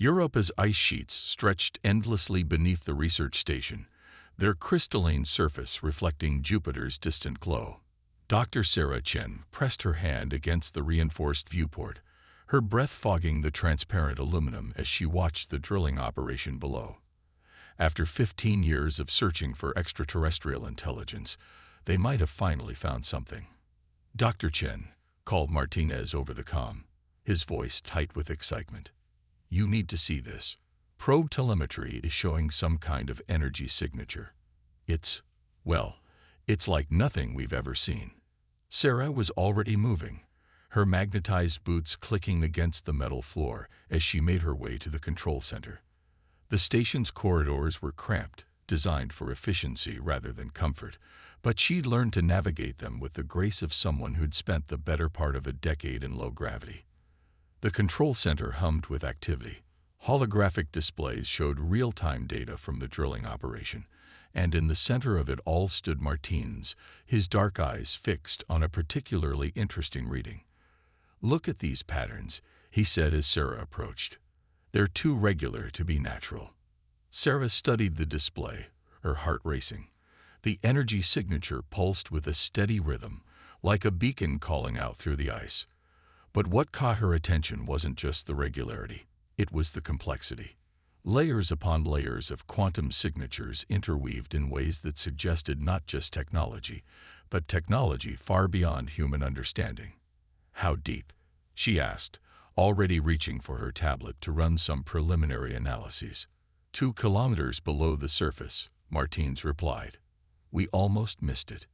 Europa's ice sheets stretched endlessly beneath the research station, their crystalline surface reflecting Jupiter's distant glow. Dr. Sarah Chen pressed her hand against the reinforced viewport, her breath fogging the transparent aluminum as she watched the drilling operation below. After 15 years of searching for extraterrestrial intelligence, they might have finally found something. "Dr. Chen," called Martinez over the comm, his voice tight with excitement. "You need to see this. Probe telemetry is showing some kind of energy signature. It's like nothing we've ever seen." Sarah was already moving, her magnetized boots clicking against the metal floor as she made her way to the control center. The station's corridors were cramped, designed for efficiency rather than comfort, but she'd learned to navigate them with the grace of someone who'd spent the better part of a decade in low gravity. The control center hummed with activity. Holographic displays showed real-time data from the drilling operation, and in the center of it all stood Martins, his dark eyes fixed on a particularly interesting reading. "Look at these patterns," he said as Sarah approached. "They're too regular to be natural." Sarah studied the display, her heart racing. The energy signature pulsed with a steady rhythm, like a beacon calling out through the ice. But what caught her attention wasn't just the regularity, it was the complexity. Layers upon layers of quantum signatures interweaved in ways that suggested not just technology, but technology far beyond human understanding. "How deep?" she asked, already reaching for her tablet to run some preliminary analyses. 2 kilometers below the surface," Martins replied. "We almost missed it.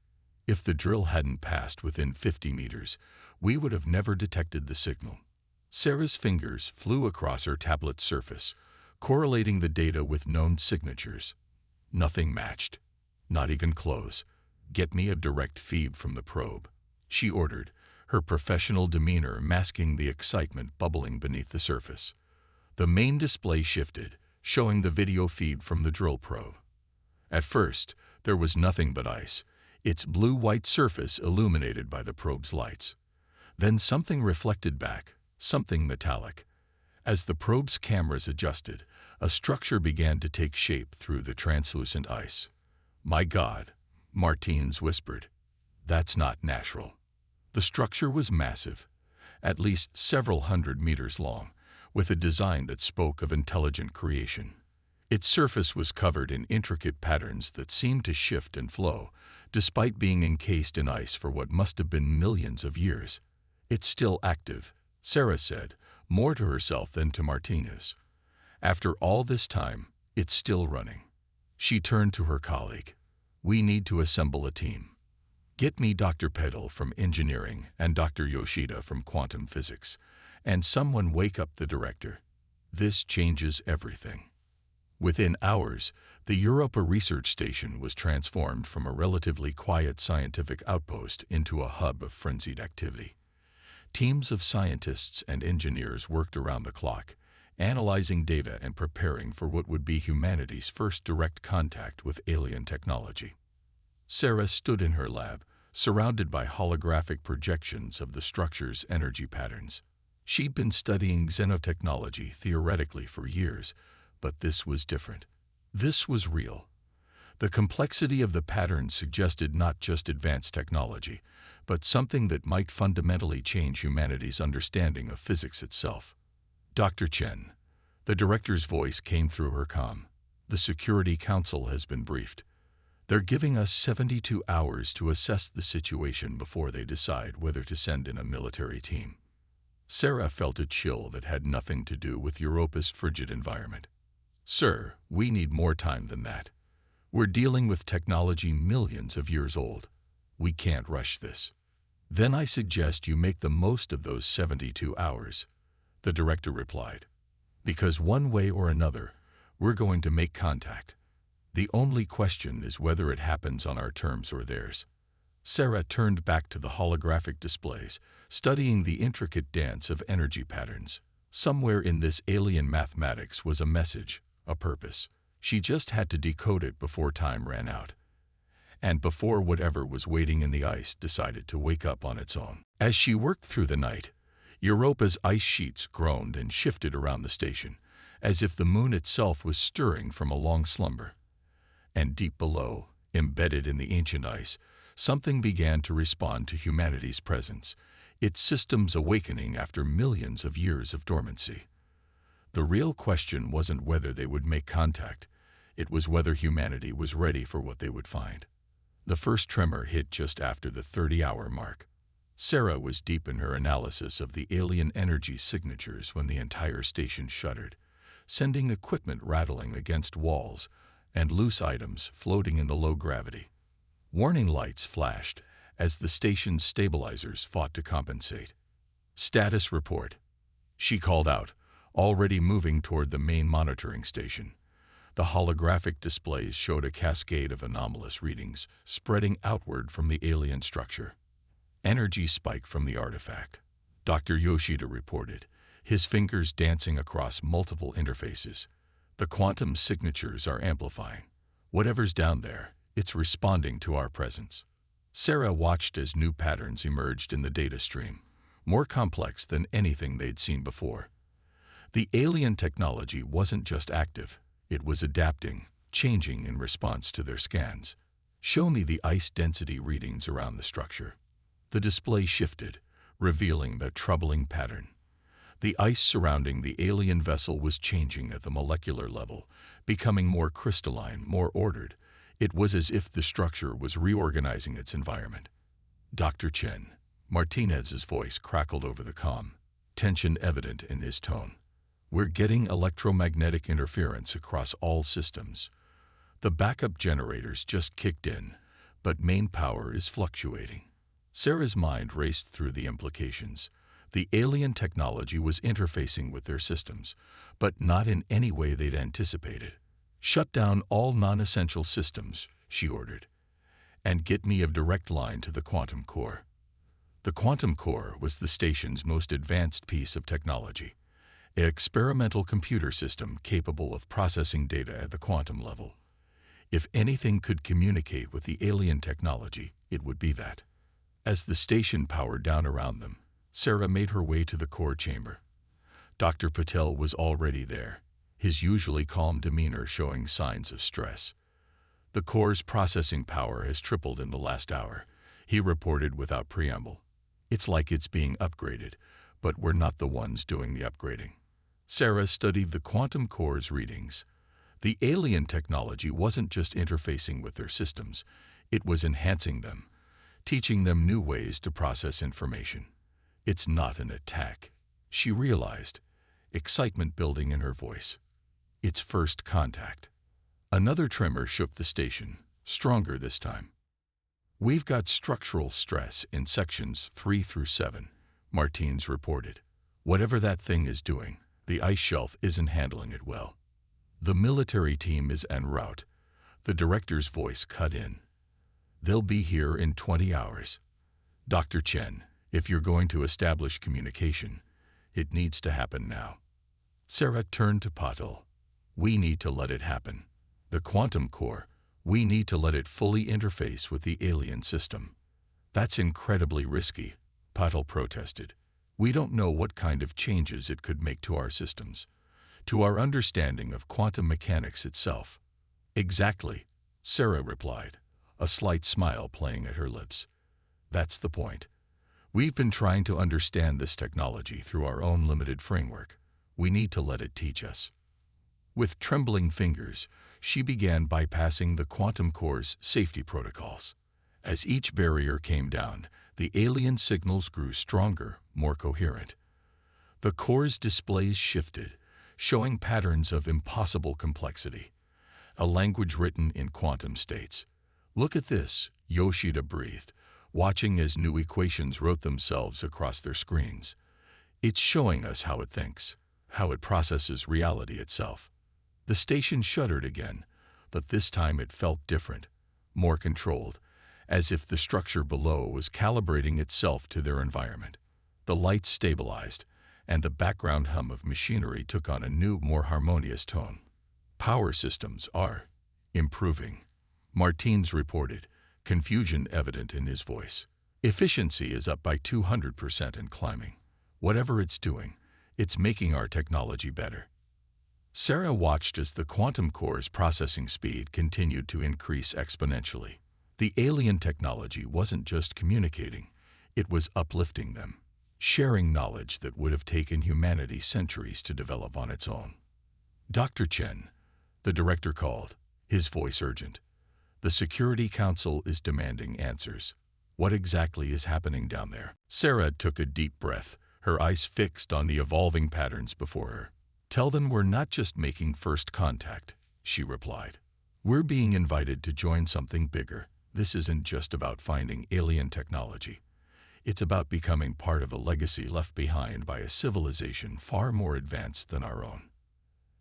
If the drill hadn't passed within 50 meters, we would have never detected the signal." Sarah's fingers flew across her tablet's surface, correlating the data with known signatures. "Nothing matched. Not even close. Get me a direct feed from the probe," she ordered, her professional demeanor masking the excitement bubbling beneath the surface. The main display shifted, showing the video feed from the drill probe. At first, there was nothing but ice, its blue-white surface illuminated by the probe's lights. Then something reflected back, something metallic. As the probe's cameras adjusted, a structure began to take shape through the translucent ice. "My God," Martins whispered. "That's not natural." The structure was massive, at least several hundred meters long, with a design that spoke of intelligent creation. Its surface was covered in intricate patterns that seemed to shift and flow, despite being encased in ice for what must have been millions of years. "It's still active," Sarah said, more to herself than to Martinez. "After all this time, it's still running." She turned to her colleague. "We need to assemble a team. Get me Dr. Peddle from engineering and Dr. Yoshida from quantum physics, and someone wake up the director. This changes everything." Within hours, the Europa research station was transformed from a relatively quiet scientific outpost into a hub of frenzied activity. Teams of scientists and engineers worked around the clock, analyzing data and preparing for what would be humanity's first direct contact with alien technology. Sarah stood in her lab, surrounded by holographic projections of the structure's energy patterns. She'd been studying xenotechnology theoretically for years, but this was different. This was real. The complexity of the patterns suggested not just advanced technology, but something that might fundamentally change humanity's understanding of physics itself. "Dr. Chen," the director's voice came through her comm. "The Security Council has been briefed. They're giving us 72 hours to assess the situation before they decide whether to send in a military team." Sarah felt a chill that had nothing to do with Europa's frigid environment. "Sir, we need more time than that. We're dealing with technology millions of years old. We can't rush this." "Then I suggest you make the most of those 72 hours, the director replied. "Because one way or another, we're going to make contact. The only question is whether it happens on our terms or theirs." Sarah turned back to the holographic displays, studying the intricate dance of energy patterns. Somewhere in this alien mathematics was a message, a purpose. She just had to decode it before time ran out, and before whatever was waiting in the ice decided to wake up on its own. As she worked through the night, Europa's ice sheets groaned and shifted around the station, as if the moon itself was stirring from a long slumber. And deep below, embedded in the ancient ice, something began to respond to humanity's presence, its systems awakening after millions of years of dormancy. The real question wasn't whether they would make contact, it was whether humanity was ready for what they would find. The first tremor hit just after the 30-hour mark. Sarah was deep in her analysis of the alien energy signatures when the entire station shuddered, sending equipment rattling against walls and loose items floating in the low gravity. Warning lights flashed as the station's stabilizers fought to compensate. "Status report," she called out, already moving toward the main monitoring station. The holographic displays showed a cascade of anomalous readings spreading outward from the alien structure. "Energy spike from the artifact," Dr. Yoshida reported, his fingers dancing across multiple interfaces. "The quantum signatures are amplifying. Whatever's down there, it's responding to our presence." Sarah watched as new patterns emerged in the data stream, more complex than anything they'd seen before. The alien technology wasn't just active, it was adapting, changing in response to their scans. "Show me the ice density readings around the structure." The display shifted, revealing the troubling pattern. The ice surrounding the alien vessel was changing at the molecular level, becoming more crystalline, more ordered. It was as if the structure was reorganizing its environment. "Dr. Chen," Martinez's voice crackled over the comm, tension evident in his tone. "We're getting electromagnetic interference across all systems. The backup generators just kicked in, but main power is fluctuating." Sarah's mind raced through the implications. The alien technology was interfacing with their systems, but not in any way they'd anticipated. "Shut down all non-essential systems," she ordered, "and get me a direct line to the quantum core." The quantum core was the station's most advanced piece of technology, an experimental computer system capable of processing data at the quantum level. If anything could communicate with the alien technology, it would be that. As the station powered down around them, Sarah made her way to the core chamber. Dr. Patel was already there, his usually calm demeanor showing signs of stress. "The core's processing power has tripled in the last hour," he reported without preamble. "It's like it's being upgraded, but we're not the ones doing the upgrading." Sarah studied the quantum core's readings. The alien technology wasn't just interfacing with their systems, it was enhancing them, teaching them new ways to process information. "It's not an attack," she realized, excitement building in her voice. "It's first contact." Another tremor shook the station, stronger this time. "We've got structural stress in sections 3 through 7, Martins reported. "Whatever that thing is doing, the ice shelf isn't handling it well." "The military team is en route," the director's voice cut in. "They'll be here in 20 hours. Dr. Chen, if you're going to establish communication, it needs to happen now." Sarah turned to Patel. "We need to let it happen. The quantum core, we need to let it fully interface with the alien system." "That's incredibly risky," Patel protested. "We don't know what kind of changes it could make to our systems, to our understanding of quantum mechanics itself." "Exactly," Sarah replied, a slight smile playing at her lips. "That's the point. We've been trying to understand this technology through our own limited framework. We need to let it teach us." With trembling fingers, she began bypassing the quantum core's safety protocols. As each barrier came down, the alien signals grew stronger, more coherent. The core's displays shifted, showing patterns of impossible complexity, a language written in quantum states. "Look at this," Yoshida breathed, watching as new equations wrote themselves across their screens. "It's showing us how it thinks, how it processes reality itself." The station shuddered again, but this time it felt different, more controlled, as if the structure below was calibrating itself to their environment. The lights stabilized, and the background hum of machinery took on a new, more harmonious tone. "Power systems are improving," Martins reported, confusion evident in his voice. "Efficiency is up by 200% and climbing. Whatever it's doing, it's making our technology better." Sarah watched as the quantum core's processing speed continued to increase exponentially. The alien technology wasn't just communicating, it was uplifting them, sharing knowledge that would have taken humanity centuries to develop on its own. Dr. Chen, the director called, his voice urgent. The Security Council is demanding answers. What exactly is happening down there? Sarah took a deep breath, her eyes fixed on the evolving patterns before her. Tell them we're not just making first contact, she replied. We're being invited to join something bigger. This isn't just about finding alien technology. It's about becoming part of a legacy left behind by a civilization far more advanced than our own.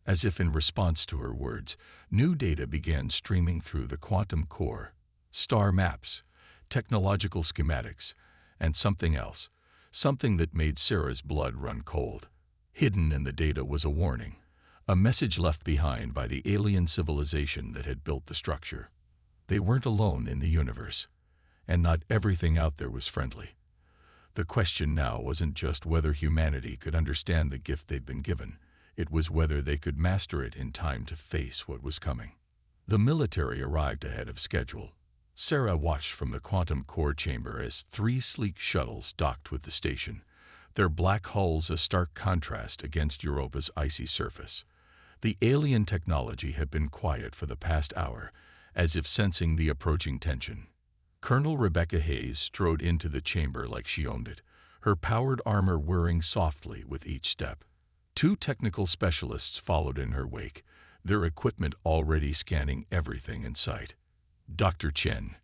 As if in response to her words, new data began streaming through the quantum core, star maps, technological schematics, and something else, something that made Sarah's blood run cold. Hidden in the data was a warning, a message left behind by the alien civilization that had built the structure. They weren't alone in the universe, and not everything out there was friendly. The question now wasn't just whether humanity could understand the gift they'd been given. It was whether they could master it in time to face what was coming. The military arrived ahead of schedule. Sarah watched from the quantum core chamber as 3 sleek shuttles docked with the station, their black hulls a stark contrast against Europa's icy surface. The alien technology had been quiet for the past hour, as if sensing the approaching tension. Colonel Rebecca Hayes strode into the chamber like she owned it, her powered armor whirring softly with each step. 2 technical specialists followed in her wake, their equipment already scanning everything in sight. Dr. Chen,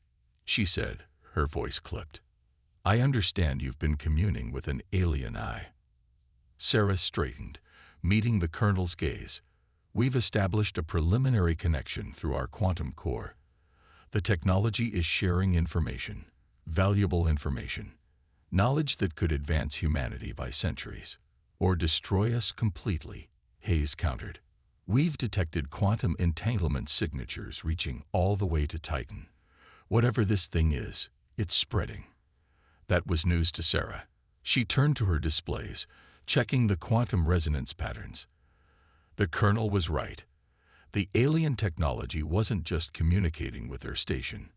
she said, her voice clipped. I understand you've been communing with an alien eye. Sarah straightened, meeting the colonel's gaze. We've established a preliminary connection through our quantum core. The technology is sharing information, valuable information, knowledge that could advance humanity by centuries. Or destroy us completely, Hayes countered. We've detected quantum entanglement signatures reaching all the way to Titan. Whatever this thing is, it's spreading. That was news to Sarah. She turned to her displays, checking the quantum resonance patterns. The colonel was right. The alien technology wasn't just communicating with their station.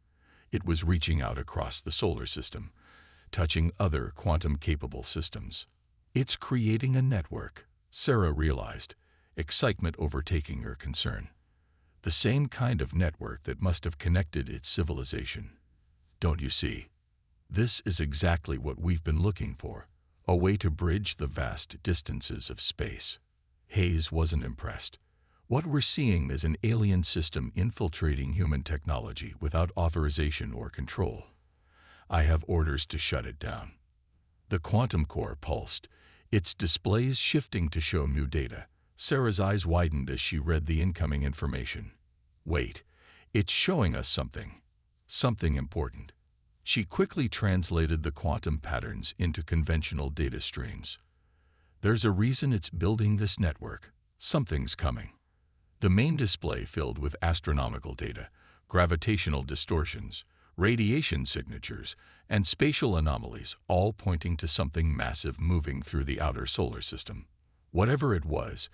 It was reaching out across the solar system, touching other quantum-capable systems. It's creating a network, Sarah realized, excitement overtaking her concern. The same kind of network that must have connected its civilization. Don't you see? This is exactly what we've been looking for, a way to bridge the vast distances of space. Hayes wasn't impressed. What we're seeing is an alien system infiltrating human technology without authorization or control. I have orders to shut it down. The quantum core pulsed, its displays shifting to show new data. Sarah's eyes widened as she read the incoming information. Wait, it's showing us something. Something important. She quickly translated the quantum patterns into conventional data streams. There's a reason it's building this network. Something's coming. The main display filled with astronomical data, gravitational distortions, radiation signatures, and spatial anomalies, all pointing to something massive moving through the outer solar system. Whatever it was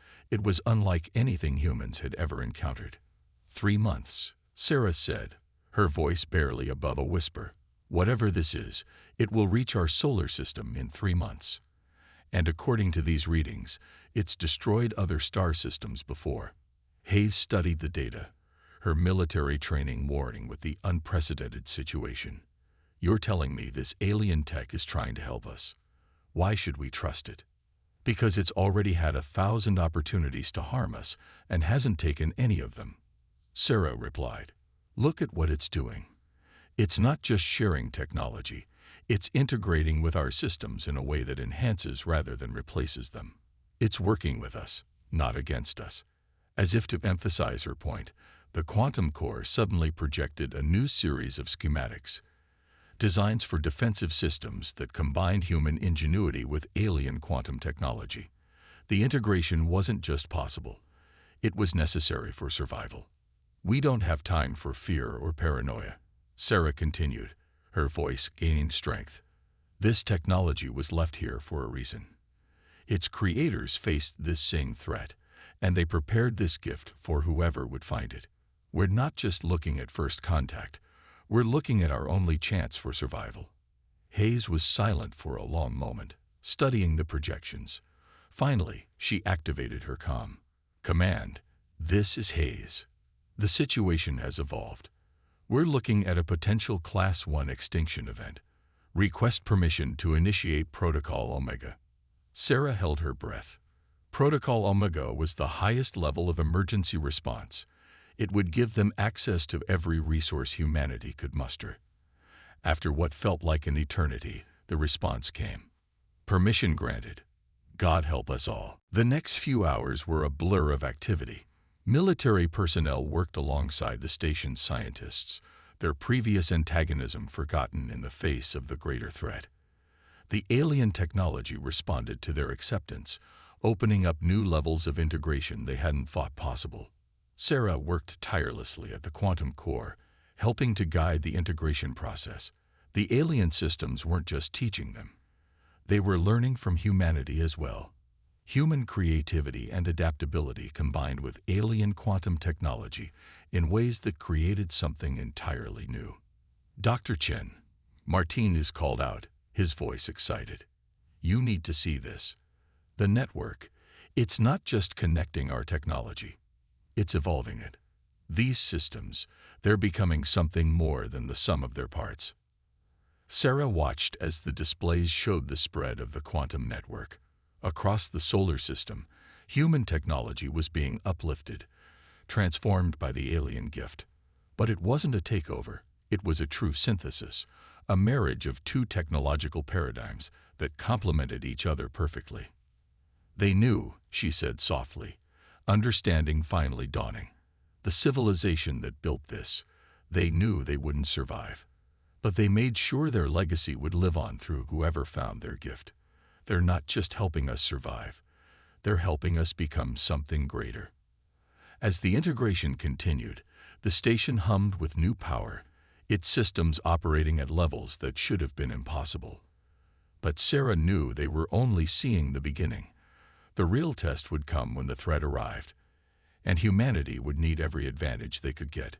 unlike anything humans had ever encountered. 3 months, Sarah said, her voice barely above a whisper. Whatever this is, it will reach our solar system in 3 months. And according to these readings, it's destroyed other star systems before. Hayes studied the data, her military training warring with the unprecedented situation. You're telling me this alien tech is trying to help us. Why should we trust it? Because it's already had 1,000 opportunities to harm us and hasn't taken any of them. Sarah replied, look at what it's doing. It's not just sharing technology, it's integrating with our systems in a way that enhances rather than replaces them. It's working with us, not against us. As if to emphasize her point, the quantum core suddenly projected a new series of schematics, designs for defensive systems that combined human ingenuity with alien quantum technology. The integration wasn't just possible, it was necessary for survival. We don't have time for fear or paranoia, Sarah continued, her voice gaining strength. This technology was left here for a reason. Its creators faced this same threat, and they prepared this gift for whoever would find it. We're not just looking at first contact, we're looking at our only chance for survival. Hayes was silent for a long moment, studying the projections. Finally, she activated her command. This is Hayes. The situation has evolved. We're looking at a potential Class 1 extinction event. Request permission to initiate Protocol Omega. Sarah held her breath. Protocol Omega was the highest level of emergency response. It would give them access to every resource humanity could muster. After what felt like an eternity, the response came. Permission granted. God help us all. The next few hours were a blur of activity. Military personnel worked alongside the station's scientists, their previous antagonism forgotten in the face of the greater threat. The alien technology responded to their acceptance, opening up new levels of integration they hadn't thought possible. Sarah worked tirelessly at the quantum core, helping to guide the integration process. The alien systems weren't just teaching them. They were learning from humanity as well. Human creativity and adaptability combined with alien quantum technology in ways that created something entirely new. Dr. Chen, Martin is called out, his voice excited. You need to see this. The network, it's not just connecting our technology. It's evolving it. These systems, they're becoming something more than the sum of their parts. Sarah watched as the displays showed the spread of the quantum network. Across the solar system, human technology was being uplifted, transformed by the alien gift. But it wasn't a takeover, it was a true synthesis, a marriage of two technological paradigms that complemented each other perfectly. They knew, she said softly, understanding finally dawning. The civilization that built this, they knew they wouldn't survive. But they made sure their legacy would live on through whoever found their gift. They're not just helping us survive, they're helping us become something greater. As the integration continued, the station hummed with new power, its systems operating at levels that should have been impossible. But Sarah knew they were only seeing the beginning. The real test would come when the threat arrived, and humanity would need every advantage they could get.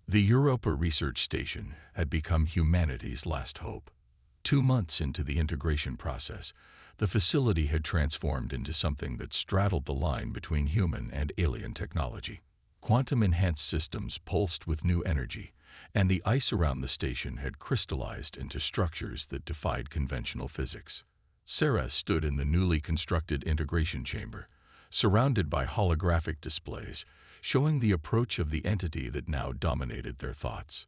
The Europa research station had become humanity's last hope. 2 months into the integration process, the facility had transformed into something that straddled the line between human and alien technology. Quantum-enhanced systems pulsed with new energy, and the ice around the station had crystallized into structures that defied conventional physics. Sarah stood in the newly constructed integration chamber, surrounded by holographic displays, showing the approach of the entity that now dominated their thoughts.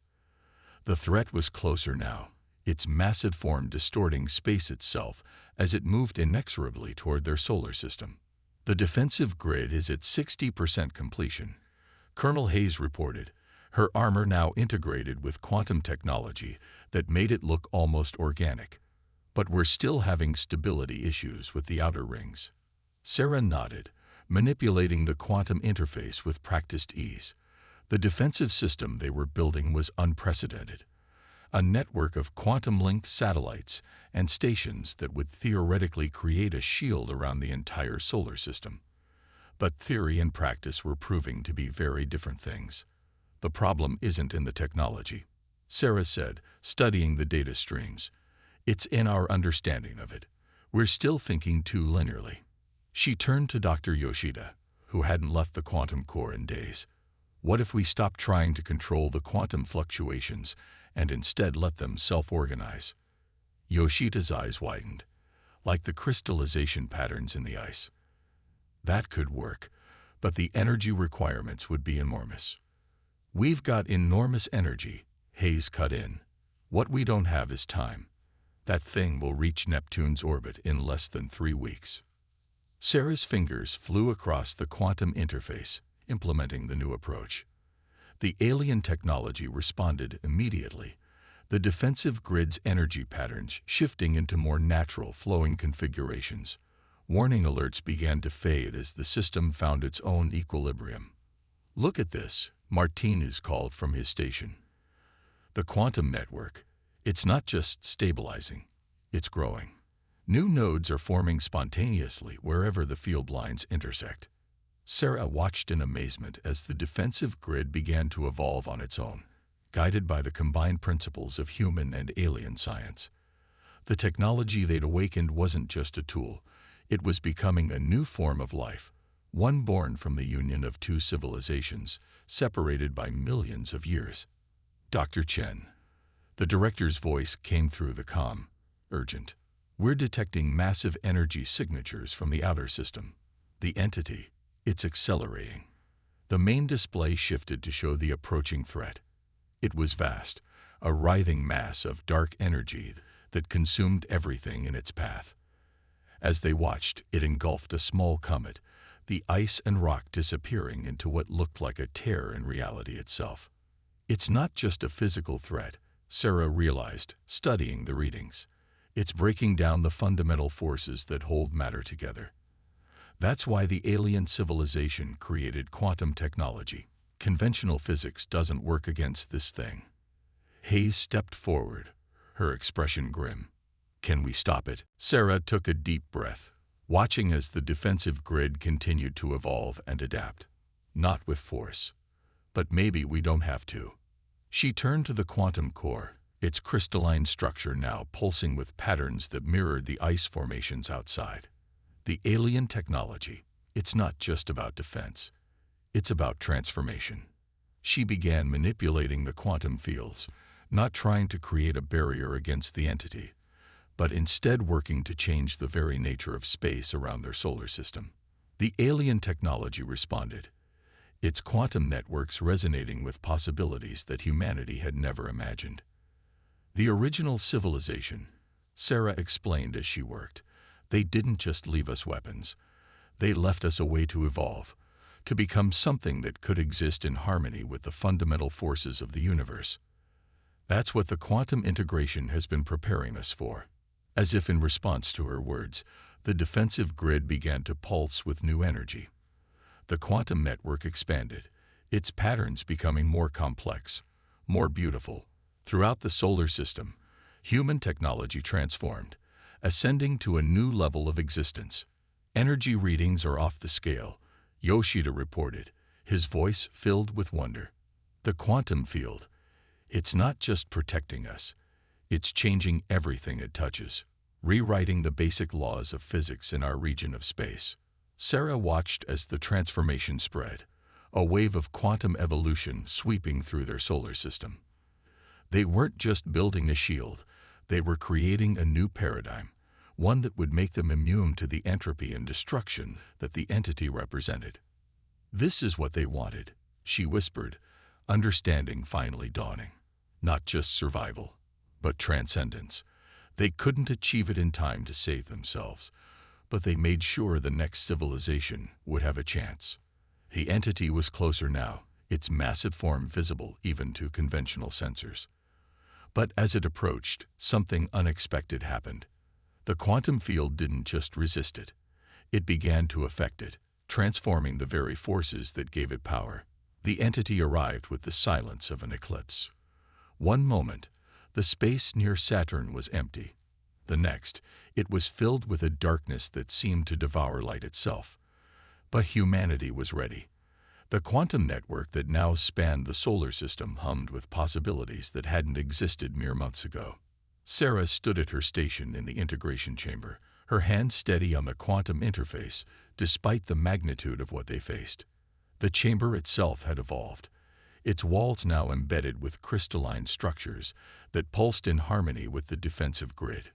The threat was closer now, its massive form distorting space itself as it moved inexorably toward their solar system. The defensive grid is at 60% completion, Colonel Hayes reported, her armor now integrated with quantum technology that made it look almost organic. But we're still having stability issues with the outer rings. Sarah nodded, manipulating the quantum interface with practiced ease. The defensive system they were building was unprecedented. A network of quantum-linked satellites and stations that would theoretically create a shield around the entire solar system. But theory and practice were proving to be very different things. The problem isn't in the technology, Sarah said, studying the data streams. It's in our understanding of it. We're still thinking too linearly. She turned to Dr. Yoshida, who hadn't left the quantum core in days. What if we stop trying to control the quantum fluctuations and instead let them self-organize? Yoshida's eyes widened, like the crystallization patterns in the ice. That could work, but the energy requirements would be enormous. We've got enormous energy, Hayes cut in. What we don't have is time. That thing will reach Neptune's orbit in less than 3 weeks. Sarah's fingers flew across the quantum interface, implementing the new approach. The alien technology responded immediately, the defensive grid's energy patterns shifting into more natural flowing configurations. Warning alerts began to fade as the system found its own equilibrium. Look at this, Martinez called from his station. The quantum network, it's not just stabilizing, it's growing. New nodes are forming spontaneously wherever the field lines intersect. Sarah watched in amazement as the defensive grid began to evolve on its own, guided by the combined principles of human and alien science. The technology they'd awakened wasn't just a tool, it was becoming a new form of life, one born from the union of two civilizations, separated by millions of years. Dr. Chen. The director's voice came through the comm. Urgent. We're detecting massive energy signatures from the outer system. The entity, it's accelerating. The main display shifted to show the approaching threat. It was vast, a writhing mass of dark energy that consumed everything in its path. As they watched, it engulfed a small comet, the ice and rock disappearing into what looked like a tear in reality itself. It's not just a physical threat, Sarah realized, studying the readings. It's breaking down the fundamental forces that hold matter together. That's why the alien civilization created quantum technology. Conventional physics doesn't work against this thing. Hayes stepped forward, her expression grim. Can we stop it? Sarah took a deep breath, watching as the defensive grid continued to evolve and adapt. Not with force. But maybe we don't have to. She turned to the quantum core, its crystalline structure now pulsing with patterns that mirrored the ice formations outside. The alien technology, it's not just about defense. It's about transformation. She began manipulating the quantum fields, not trying to create a barrier against the entity, but instead working to change the very nature of space around their solar system. The alien technology responded, its quantum networks resonating with possibilities that humanity had never imagined. The original civilization, Sarah explained as she worked, they didn't just leave us weapons. They left us a way to evolve, to become something that could exist in harmony with the fundamental forces of the universe. That's what the quantum integration has been preparing us for. As if in response to her words, the defensive grid began to pulse with new energy. The quantum network expanded, its patterns becoming more complex, more beautiful. Throughout the solar system, human technology transformed, ascending to a new level of existence. Energy readings are off the scale, Yoshida reported, his voice filled with wonder. The quantum field, it's not just protecting us, it's changing everything it touches, rewriting the basic laws of physics in our region of space. Sarah watched as the transformation spread, a wave of quantum evolution sweeping through their solar system. They weren't just building a shield, they were creating a new paradigm, one that would make them immune to the entropy and destruction that the entity represented. This is what they wanted, she whispered, understanding finally dawning. Not just survival, but transcendence. They couldn't achieve it in time to save themselves, but they made sure the next civilization would have a chance. The entity was closer now, its massive form visible even to conventional sensors. But as it approached, something unexpected happened. The quantum field didn't just resist it. It began to affect it, transforming the very forces that gave it power. The entity arrived with the silence of an eclipse. One moment, the space near Saturn was empty. The next, it was filled with a darkness that seemed to devour light itself. But humanity was ready. The quantum network that now spanned the solar system hummed with possibilities that hadn't existed mere months ago. Sarah stood at her station in the integration chamber, her hand steady on the quantum interface, despite the magnitude of what they faced. The chamber itself had evolved, its walls now embedded with crystalline structures that pulsed in harmony with the defensive grid.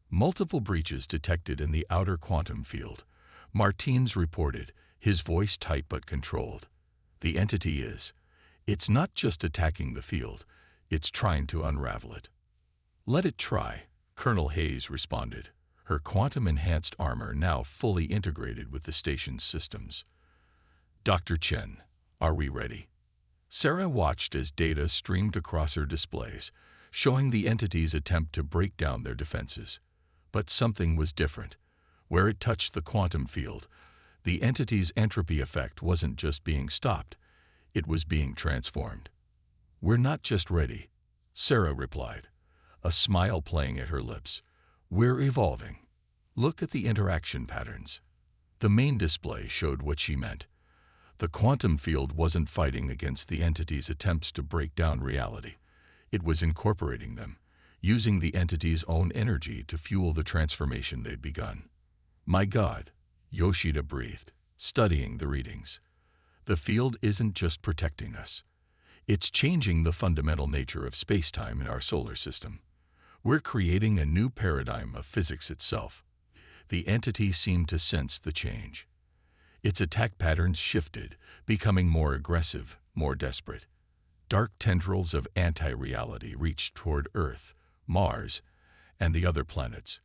Multiple breaches detected in the outer quantum field. Martins reported, his voice tight but controlled. The entity it's not just attacking the field, it's trying to unravel it. Let it try, Colonel Hayes responded, her quantum-enhanced armor now fully integrated with the station's systems. Dr. Chen, are we ready? Sarah watched as data streamed across her displays, showing the entity's attempt to break down their defenses. But something was different. Where it touched the quantum field, the entity's entropy effect wasn't just being stopped, it was being transformed. We're not just ready, Sarah replied, a smile playing at her lips. We're evolving. Look at the interaction patterns. The main display showed what she meant. The quantum field wasn't fighting against the entity's attempts to break down reality. It was incorporating them, using the entity's own energy to fuel the transformation they'd begun. My God, Yoshida breathed, studying the readings. The field isn't just protecting us. It's changing the fundamental nature of space-time in our solar system. We're creating a new paradigm of physics itself. The entity seemed to sense the change. Its attack patterns shifted, becoming more aggressive, more desperate. Dark tendrils of anti-reality reached toward Earth, Mars, and the other planets.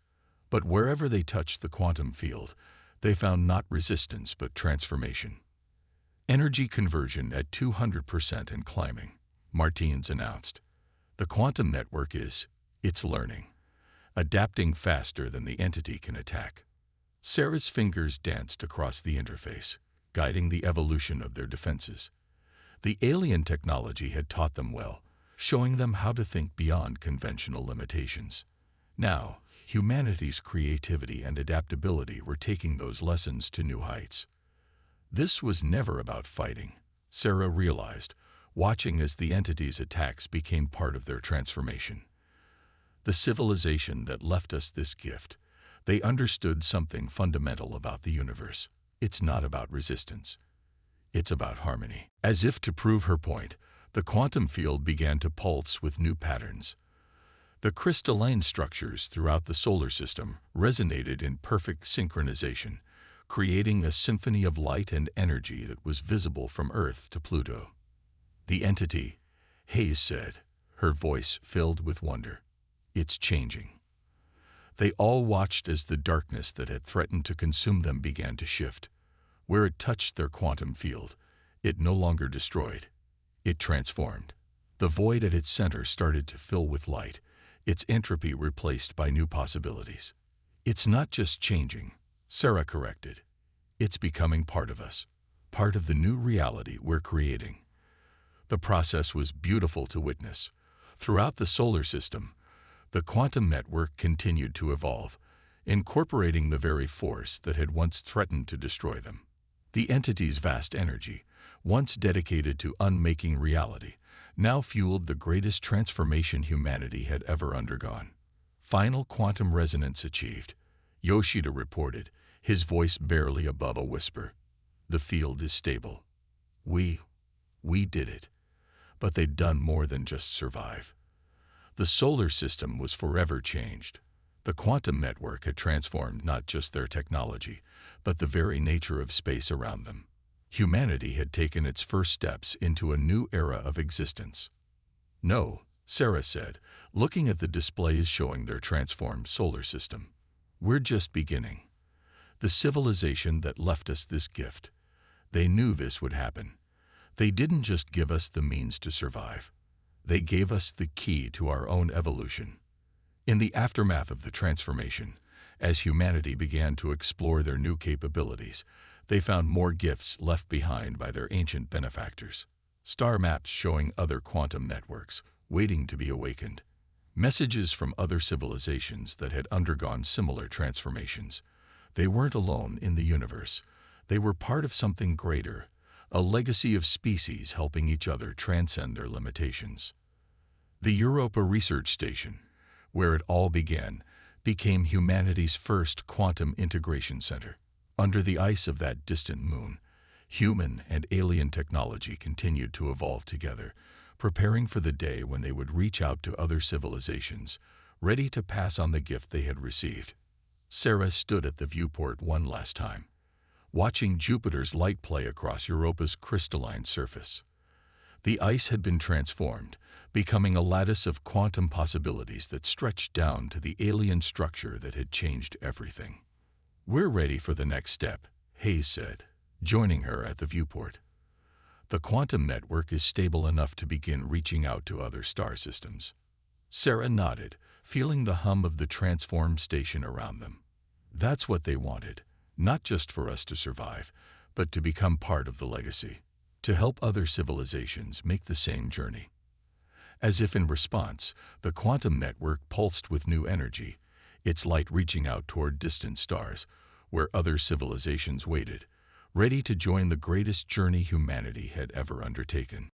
But wherever they touched the quantum field, they found not resistance but transformation. Energy conversion at 200% and climbing, Martins announced. The quantum network it's learning, adapting faster than the entity can attack. Sarah's fingers danced across the interface, guiding the evolution of their defenses. The alien technology had taught them well, showing them how to think beyond conventional limitations. Now, humanity's creativity and adaptability were taking those lessons to new heights. This was never about fighting, Sarah realized, watching as the entity's attacks became part of their transformation. The civilization that left us this gift, they understood something fundamental about the universe. It's not about resistance. It's about harmony. As if to prove her point, the quantum field began to pulse with new patterns. The crystalline structures throughout the solar system resonated in perfect synchronization, creating a symphony of light and energy that was visible from Earth to Pluto. The entity, Hayes said, her voice filled with wonder. It's changing. They all watched as the darkness that had threatened to consume them began to shift. Where it touched their quantum field, it no longer destroyed. It transformed. The void at its center started to fill with light, its entropy replaced by new possibilities. It's not just changing, Sarah corrected. It's becoming part of us, part of the new reality we're creating. The process was beautiful to witness. Throughout the solar system, the quantum network continued to evolve, incorporating the very force that had once threatened to destroy them. The entity's vast energy, once dedicated to unmaking reality, now fueled the greatest transformation humanity had ever undergone. Final quantum resonance achieved, Yoshida reported, his voice barely above a whisper. The field is stable. We did it. But they'd done more than just survive. The solar system was forever changed. The quantum network had transformed not just their technology, but the very nature of space around them. Humanity had taken its first steps into a new era of existence. No, Sarah said, looking at the displays showing their transformed solar system. We're just beginning. The civilization that left us this gift. They knew this would happen. They didn't just give us the means to survive. They gave us the key to our own evolution. In the aftermath of the transformation, as humanity began to explore their new capabilities, they found more gifts left behind by their ancient benefactors. Star maps showing other quantum networks, waiting to be awakened. Messages from other civilizations that had undergone similar transformations. They weren't alone in the universe. They were part of something greater, a legacy of species helping each other transcend their limitations. The Europa Research Station, where it all began, became humanity's first quantum integration center. Under the ice of that distant moon, human and alien technology continued to evolve together, preparing for the day when they would reach out to other civilizations, ready to pass on the gift they had received. Sarah stood at the viewport one last time, watching Jupiter's light play across Europa's crystalline surface. The ice had been transformed, becoming a lattice of quantum possibilities that stretched down to the alien structure that had changed everything. We're ready for the next step, Hayes said, joining her at the viewport. The quantum network is stable enough to begin reaching out to other star systems. Sarah nodded, feeling the hum of the transformed station around them. That's what they wanted, not just for us to survive, but to become part of the legacy, to help other civilizations make the same journey. As if in response, the quantum network pulsed with new energy, its light reaching out toward distant stars, where other civilizations waited, ready to join the greatest journey humanity had ever undertaken.